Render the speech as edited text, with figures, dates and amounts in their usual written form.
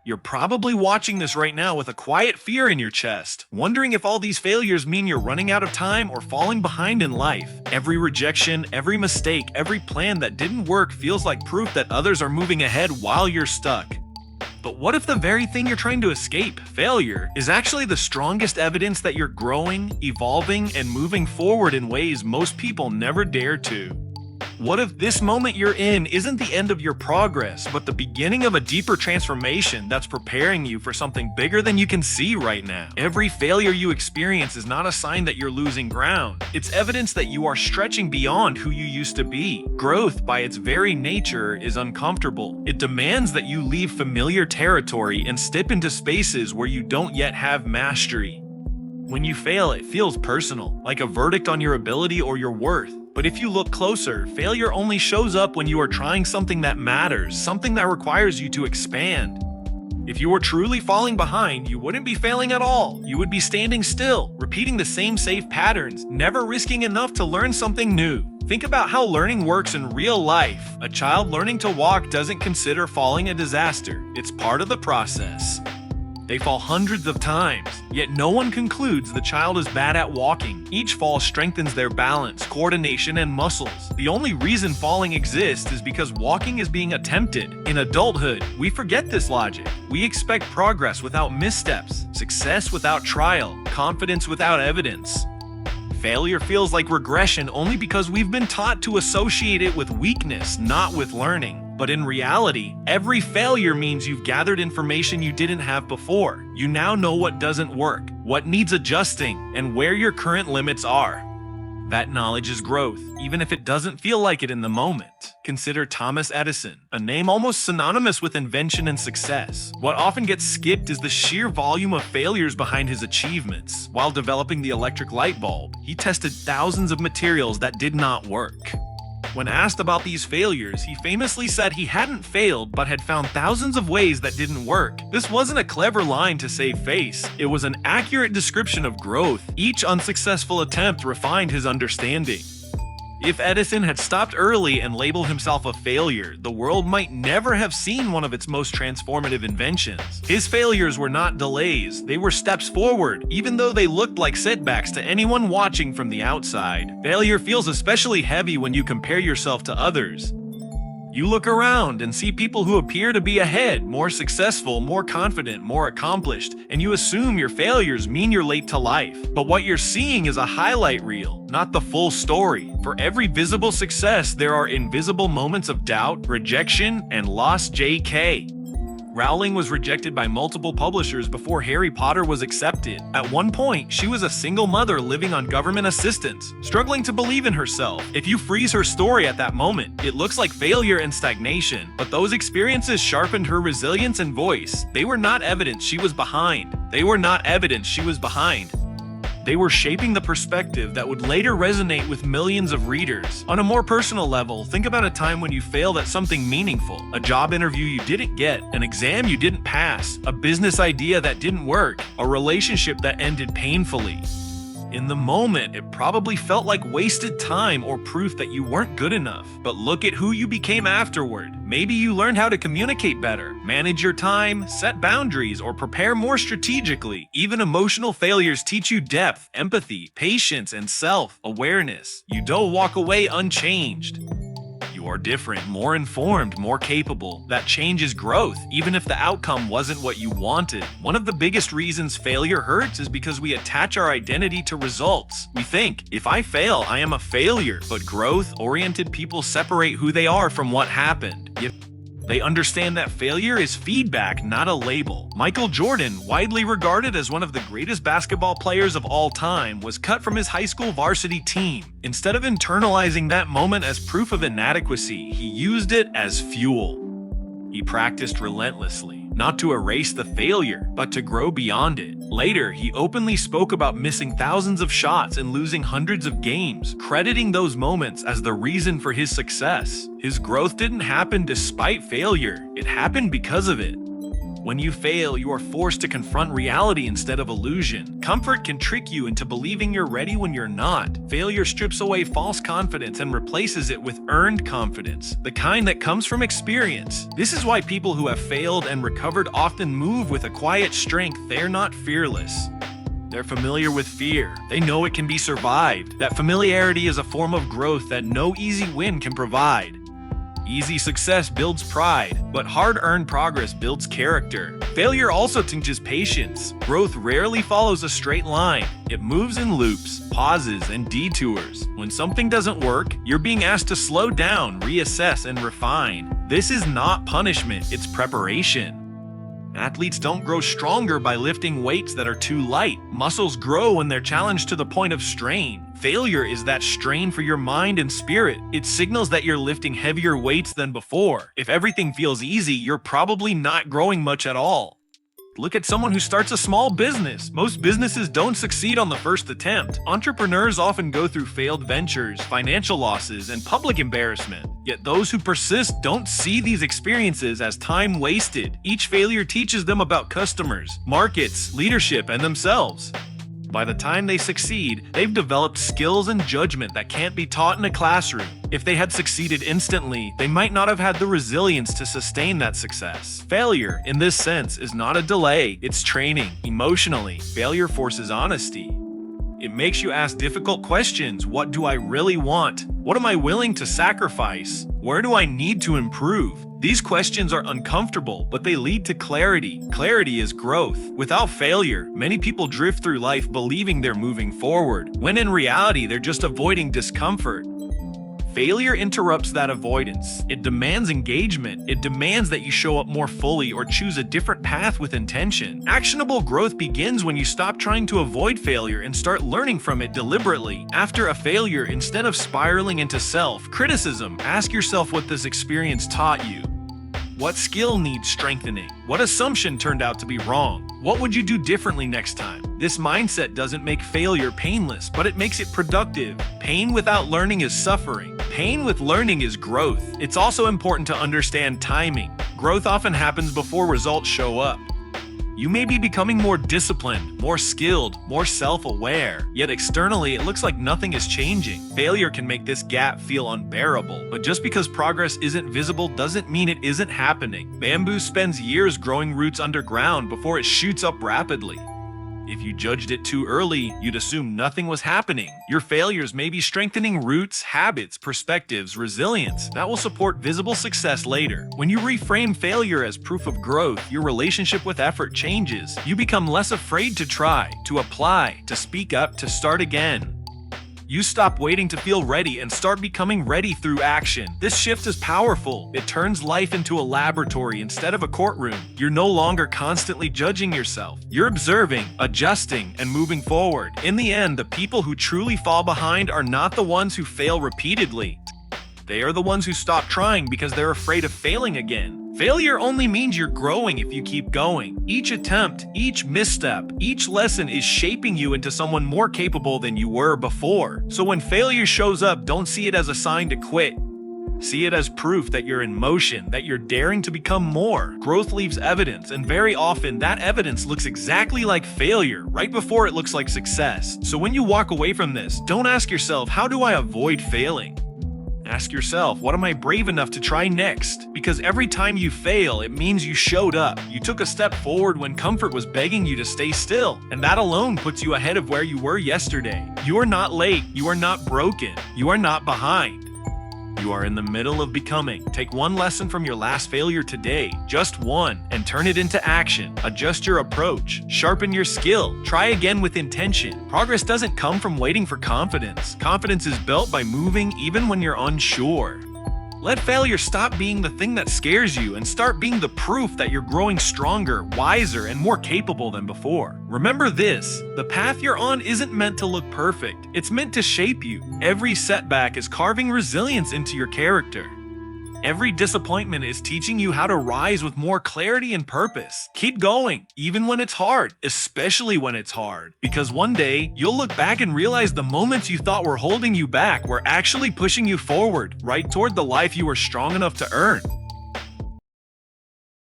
You're probably watching this right now with a quiet fear in your chest, wondering if all these failures mean you're running out of time or falling behind in life. Every rejection, every mistake, every plan that didn't work feels like proof that others are moving ahead while you're stuck. But what if the very thing you're trying to escape, failure, is actually the strongest evidence that you're growing, evolving, and moving forward in ways most people never dare to? What if this moment you're in isn't the end of your progress, but the beginning of a deeper transformation that's preparing you for something bigger than you can see right now? Every failure you experience is not a sign that you're losing ground. It's evidence that you are stretching beyond who you used to be. Growth, by its very nature, is uncomfortable. It demands that you leave familiar territory and step into spaces where you don't yet have mastery. When you fail, it feels personal, like a verdict on your ability or your worth. But if you look closer, failure only shows up when you are trying something that matters, something that requires you to expand. If you were truly falling behind, you wouldn't be failing at all. You would be standing still, repeating the same safe patterns, never risking enough to learn something new. Think about how learning works in real life. A child learning to walk doesn't consider falling a disaster. It's part of the process. They fall hundreds of times, yet no one concludes the child is bad at walking. Each fall strengthens their balance, coordination, and muscles. The only reason falling exists is because walking is being attempted. In adulthood, we forget this logic. We expect progress without missteps, success without trial, confidence without evidence. Failure feels like regression only because we've been taught to associate it with weakness, not with learning. But in reality, every failure means you've gathered information you didn't have before. You now know what doesn't work, what needs adjusting, and where your current limits are. That knowledge is growth, even if it doesn't feel like it in the moment. Consider Thomas Edison, a name almost synonymous with invention and success. What often gets skipped is the sheer volume of failures behind his achievements. While developing the electric light bulb, he tested thousands of materials that did not work. When asked about these failures, he famously said he hadn't failed but had found thousands of ways that didn't work. This wasn't a clever line to save face. It was an accurate description of growth. Each unsuccessful attempt refined his understanding. If Edison had stopped early and labeled himself a failure, the world might never have seen one of its most transformative inventions. His failures were not delays, they were steps forward, even though they looked like setbacks to anyone watching from the outside. Failure feels especially heavy when you compare yourself to others. You look around and see people who appear to be ahead, more successful, more confident, more accomplished, and you assume your failures mean you're late to life. But what you're seeing is a highlight reel, not the full story. For every visible success, there are invisible moments of doubt, rejection, and lost. J.K. Rowling was rejected by multiple publishers before Harry Potter was accepted. At one point, she was a single mother living on government assistance, struggling to believe in herself. If you freeze her story at that moment, it looks like failure and stagnation. But those experiences sharpened her resilience and voice. They were not evidence she was behind. They were not evidence she was behind. They were shaping the perspective that would later resonate with millions of readers. On a more personal level, think about a time when you failed at something meaningful. A job interview you didn't get, an exam you didn't pass, a business idea that didn't work, a relationship that ended painfully. In the moment, it probably felt like wasted time or proof that you weren't good enough. But look at who you became afterward. Maybe you learned how to communicate better, manage your time, set boundaries, or prepare more strategically. Even emotional failures teach you depth, empathy, patience, and self-awareness. You don't walk away unchanged. You are different, more informed, more capable. That change is growth, even if the outcome wasn't what you wanted. One of the biggest reasons failure hurts is because we attach our identity to results. We think, if I fail, I am a failure. But growth-oriented people separate who they are from what happened. They understand that failure is feedback, not a label. Michael Jordan, widely regarded as one of the greatest basketball players of all time, was cut from his high school varsity team. Instead of internalizing that moment as proof of inadequacy, he used it as fuel. He practiced relentlessly, not to erase the failure, but to grow beyond it. Later, he openly spoke about missing thousands of shots and losing hundreds of games, crediting those moments as the reason for his success. His growth didn't happen despite failure, it happened because of it. When you fail, you are forced to confront reality instead of illusion. Comfort can trick you into believing you're ready when you're not. Failure strips away false confidence and replaces it with earned confidence, the kind that comes from experience. This is why people who have failed and recovered often move with a quiet strength. They're not fearless. They're familiar with fear. They know it can be survived. That familiarity is a form of growth that no easy win can provide. Easy success builds pride, but hard-earned progress builds character. Failure also teaches patience. Growth rarely follows a straight line. It moves in loops, pauses, and detours. When something doesn't work, you're being asked to slow down, reassess, and refine. This is not punishment, it's preparation. Athletes don't grow stronger by lifting weights that are too light. Muscles grow when they're challenged to the point of strain. Failure is that strain for your mind and spirit. It signals that you're lifting heavier weights than before. If everything feels easy, you're probably not growing much at all. Look at someone who starts a small business. Most businesses don't succeed on the first attempt. Entrepreneurs often go through failed ventures, financial losses, and public embarrassment. Yet those who persist don't see these experiences as time wasted. Each failure teaches them about customers, markets, leadership, and themselves. By the time they succeed, they've developed skills and judgment that can't be taught in a classroom. If they had succeeded instantly, they might not have had the resilience to sustain that success. Failure, in this sense, is not a delay, it's training. Emotionally, failure forces honesty. It makes you ask difficult questions. What do I really want? What am I willing to sacrifice? Where do I need to improve? These questions are uncomfortable, but they lead to clarity. Clarity is growth. Without failure, many people drift through life believing they're moving forward, when in reality, they're just avoiding discomfort. Failure interrupts that avoidance. It demands engagement. It demands that you show up more fully or choose a different path with intention. Actionable growth begins when you stop trying to avoid failure and start learning from it deliberately. After a failure, instead of spiraling into self-criticism, ask yourself what this experience taught you. What skill needs strengthening? What assumption turned out to be wrong? What would you do differently next time? This mindset doesn't make failure painless, but it makes it productive. Pain without learning is suffering. Pain with learning is growth. It's also important to understand timing. Growth often happens before results show up. You may be becoming more disciplined, more skilled, more self-aware, yet externally it looks like nothing is changing. Failure can make this gap feel unbearable, but just because progress isn't visible doesn't mean it isn't happening. Bamboo spends years growing roots underground before it shoots up rapidly. If you judged it too early, you'd assume nothing was happening. Your failures may be strengthening roots, habits, perspectives, resilience that will support visible success later. When you reframe failure as proof of growth, your relationship with effort changes. You become less afraid to try, to apply, to speak up, to start again. You stop waiting to feel ready and start becoming ready through action. This shift is powerful. It turns life into a laboratory instead of a courtroom. You're no longer constantly judging yourself. You're observing, adjusting, and moving forward. In the end, the people who truly fall behind are not the ones who fail repeatedly. They are the ones who stop trying because they're afraid of failing again. Failure only means you're growing if you keep going. Each attempt, each misstep, each lesson is shaping you into someone more capable than you were before. So when failure shows up, don't see it as a sign to quit. See it as proof that you're in motion, that you're daring to become more. Growth leaves evidence, and very often that evidence looks exactly like failure right before it looks like success. So when you walk away from this, don't ask yourself, how do I avoid failing? Ask yourself, what am I brave enough to try next? Because every time you fail, it means you showed up. You took a step forward when comfort was begging you to stay still. And that alone puts you ahead of where you were yesterday. You are not late. You are not broken. You are not behind. You are in the middle of becoming. Take one lesson from your last failure today, just one, and turn it into action. Adjust your approach, sharpen your skill, try again with intention. Progress doesn't come from waiting for confidence. Confidence is built by moving even when you're unsure. Let failure stop being the thing that scares you and start being the proof that you're growing stronger, wiser, and more capable than before. Remember this, the path you're on isn't meant to look perfect. It's meant to shape you. Every setback is carving resilience into your character. Every disappointment is teaching you how to rise with more clarity and purpose. Keep going, even when it's hard, especially when it's hard. Because one day, you'll look back and realize the moments you thought were holding you back were actually pushing you forward, right toward the life you were strong enough to earn.